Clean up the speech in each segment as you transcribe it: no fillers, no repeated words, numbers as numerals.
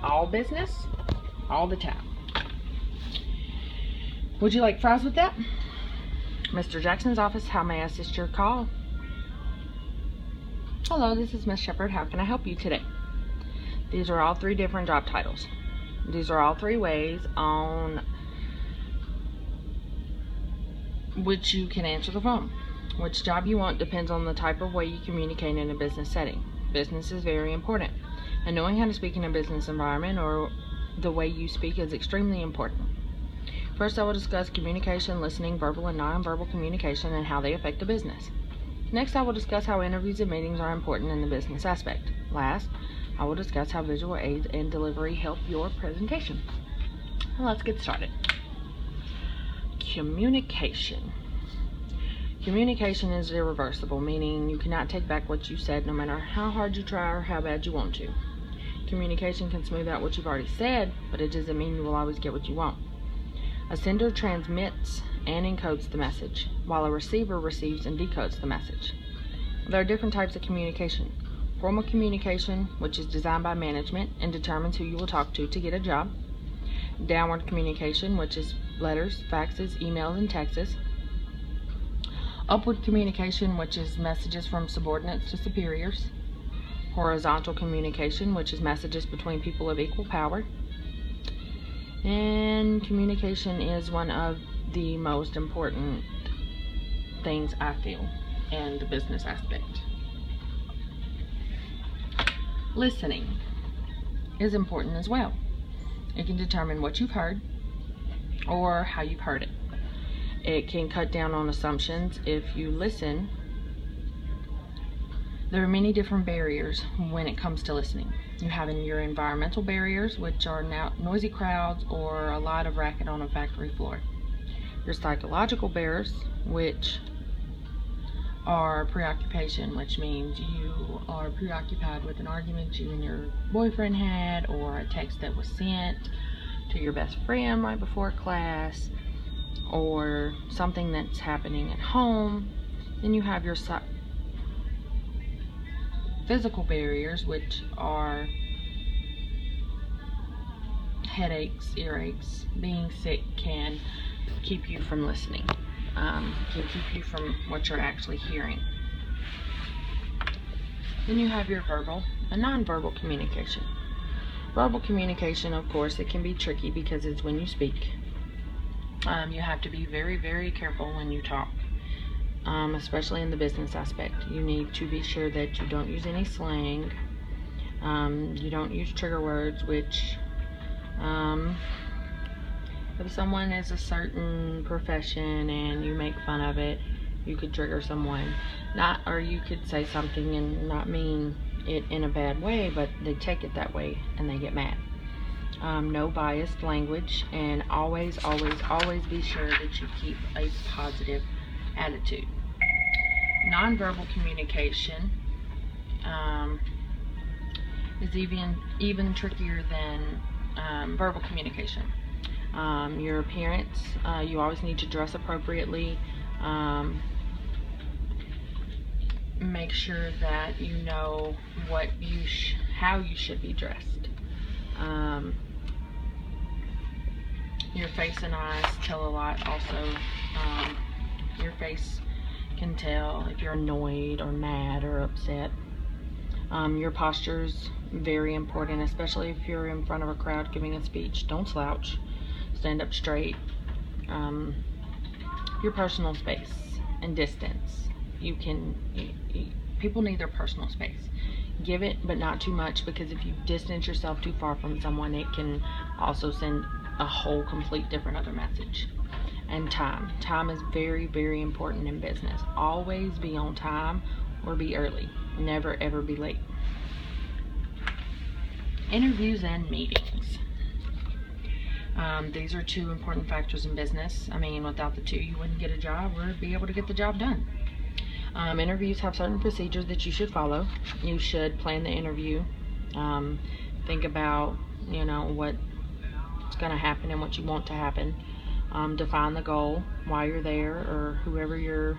all business, all the time. Would you like fries with that? Mr. Jackson's office, how may I assist your call? Hello, this is Miss Shepherd. How can I help you today? These are all 3 different job titles. These are all 3 ways on which you can answer the phone. Which job you want depends on the type of way you communicate in a business setting. Business is very important, and knowing how to speak in a business environment or the way you speak is extremely important. First, I will discuss communication, listening, verbal and non-verbal communication, and how they affect the business. Next, I will discuss how interviews and meetings are important in the business aspect. Last, I will discuss how visual aids and delivery help your presentation. Well, let's get started. Communication. Communication is irreversible, meaning you cannot take back what you said no matter how hard you try or how bad you want to. Communication can smooth out what you've already said, but it doesn't mean you will always get what you want. A sender transmits and encodes the message, while a receiver receives and decodes the message. There are different types of communication. Formal communication, which is designed by management and determines who you will talk to get a job. Downward communication, which is letters, faxes, emails, and texts. Upward communication, which is messages from subordinates to superiors. Horizontal communication, which is messages between people of equal power. And communication is one of the most important things I feel in the business aspect. Listening is important as well. It can determine what you've heard or how you've heard it. It can cut down on assumptions if you listen. There are many different barriers when it comes to listening. You have your environmental barriers, which are now noisy crowds or a lot of racket on a factory floor. Your psychological barriers, which are preoccupation, which means you are preoccupied with an argument you and your boyfriend had, or a text that was sent to your best friend right before class, or something that's happening at home. Then you have your physical barriers, which are headaches, earaches. Being sick can keep you from listening, can keep you from what you're actually hearing. Then you have your verbal and non-verbal communication. Verbal communication, of course, it can be tricky because it's when you speak. You have to be very, very careful when you talk, especially in the business aspect. You need to be sure that you don't use any slang. You don't use trigger words, which if someone is a certain profession and you make fun of it, you could trigger someone. Or you could say something and not mean it in a bad way, but they take it that way and they get mad. No biased language, and always be sure that you keep a positive attitude. Nonverbal communication is even trickier than verbal communication. Your appearance, you always need to dress appropriately. Make sure that you know how you should be dressed. Your face and eyes tell a lot also. Your face can tell if you're annoyed or mad or upset. Your posture's very important, especially if you're in front of a crowd giving a speech. Don't slouch. Stand up straight. Your personal space and distance. People need their personal space. Give it, but not too much, because if you distance yourself too far from someone, it can also send a whole complete different other message. And time is very, very important in business. Always be on time or be early. Never ever be late. Interviews and meetings. These are 2 important factors in business. I mean, without the 2, you wouldn't get a job or be able to get the job done. Interviews have certain procedures that you should follow. You should plan the interview. Think about, what's going to happen and what you want to happen. Define the goal while you're there, or whoever you're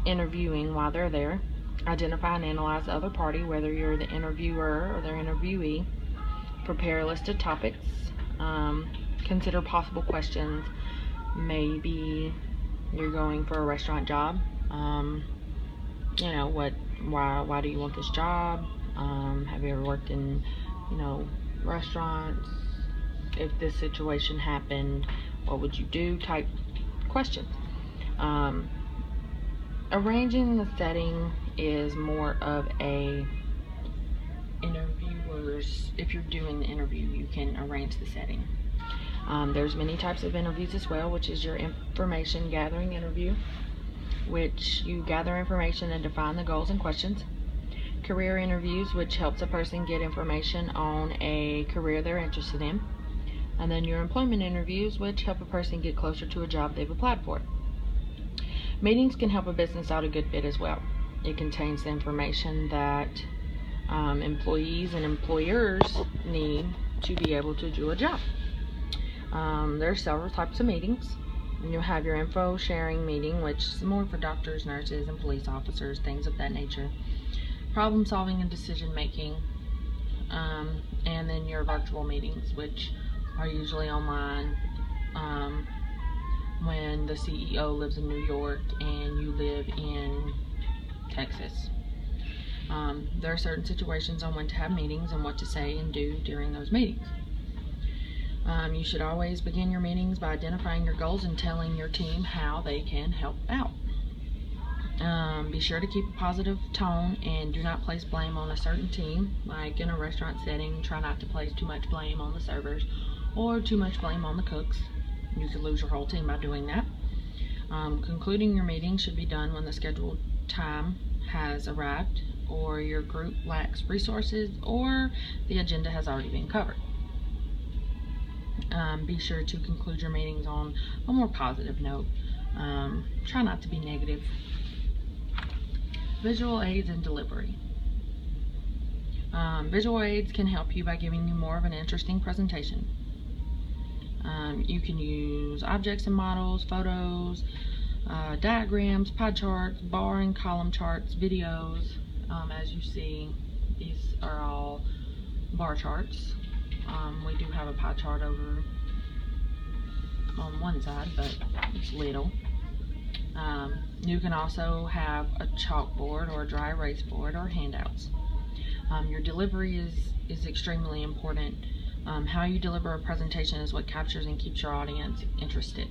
interviewing while they're there. Identify and analyze the other party, whether you're the interviewer or the interviewee. Prepare a list of topics. Consider possible questions. Maybe you're going for a restaurant job. You know, why do you want this job? Have you ever worked in, restaurants? If this situation happened, what would you do? Type questions. Arranging the setting is more of a interviewers. If you're doing the interview, you can arrange the setting. There's many types of interviews as well, which is your information gathering interview, which you gather information and define the goals and questions. Career interviews, which helps a person get information on a career they're interested in. And then your employment interviews, which help a person get closer to a job they've applied for. Meetings can help a business out a good bit as well. It contains the information that employees and employers need to be able to do a job. There are several types of meetings. You'll have your info sharing meeting, which is more for doctors, nurses, and police officers, things of that nature. Problem solving and decision making. And then your virtual meetings, which are usually online. When the CEO lives in New York and you live in Texas. There are certain situations on when to have meetings and what to say and do during those meetings. You should always begin your meetings by identifying your goals and telling your team how they can help out. Be sure to keep a positive tone and do not place blame on a certain team. Like in a restaurant setting, try not to place too much blame on the servers or too much blame on the cooks. You could lose your whole team by doing that. Concluding your meeting should be done when the scheduled time has arrived, or your group lacks resources, or the agenda has already been covered. Be sure to conclude your meetings on a more positive note. Try not to be negative. Visual aids and delivery. Visual aids can help you by giving you more of an interesting presentation. You can use objects and models, photos, diagrams, pie charts, bar and column charts, videos. As you see, these are all bar charts. We do have a pie chart over on one side, but it's little. You can also have a chalkboard or a dry erase board or handouts. Your delivery is extremely important. How you deliver a presentation is what captures and keeps your audience interested.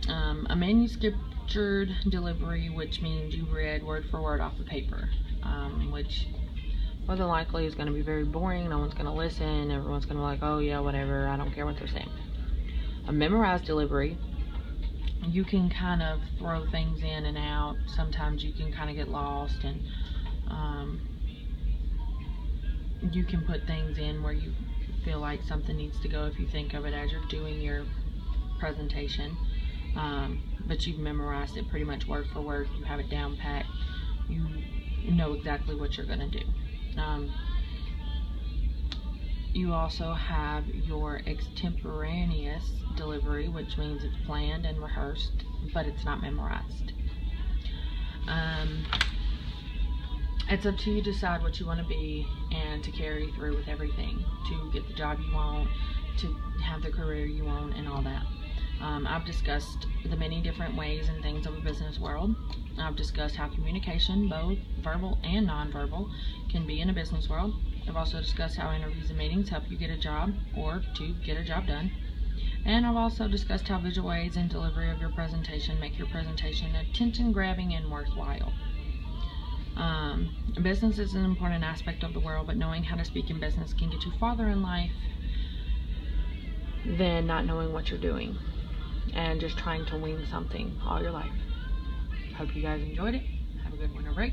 A manuscriptured delivery, which means you read word for word off the paper, which more than likely is going to be very boring. No one's going to listen. Everyone's going to be like, oh yeah, whatever, I don't care what they're saying. A memorized delivery, you can kind of throw things in and out. Sometimes you can kind of get lost, and you can put things in where you feel like something needs to go if you think of it as you're doing your presentation. But you've memorized it pretty much word for word. You have it down pat. You know exactly what you're going to do. You also have your extemporaneous delivery, which means it's planned and rehearsed, but it's not memorized. It's up to you to decide what you want to be and to carry through with everything, to get the job you want, to have the career you want, and all that. I've discussed the many different ways and things of a business world. I've discussed how communication, both verbal and nonverbal, can be in a business world. I've also discussed how interviews and meetings help you get a job or to get a job done. And I've also discussed how visual aids and delivery of your presentation make your presentation attention-grabbing and worthwhile. Business is an important aspect of the world, but knowing how to speak in business can get you farther in life than not knowing what you're doing and just trying to wing something all your life. Hope you guys enjoyed it. Have a good winter break.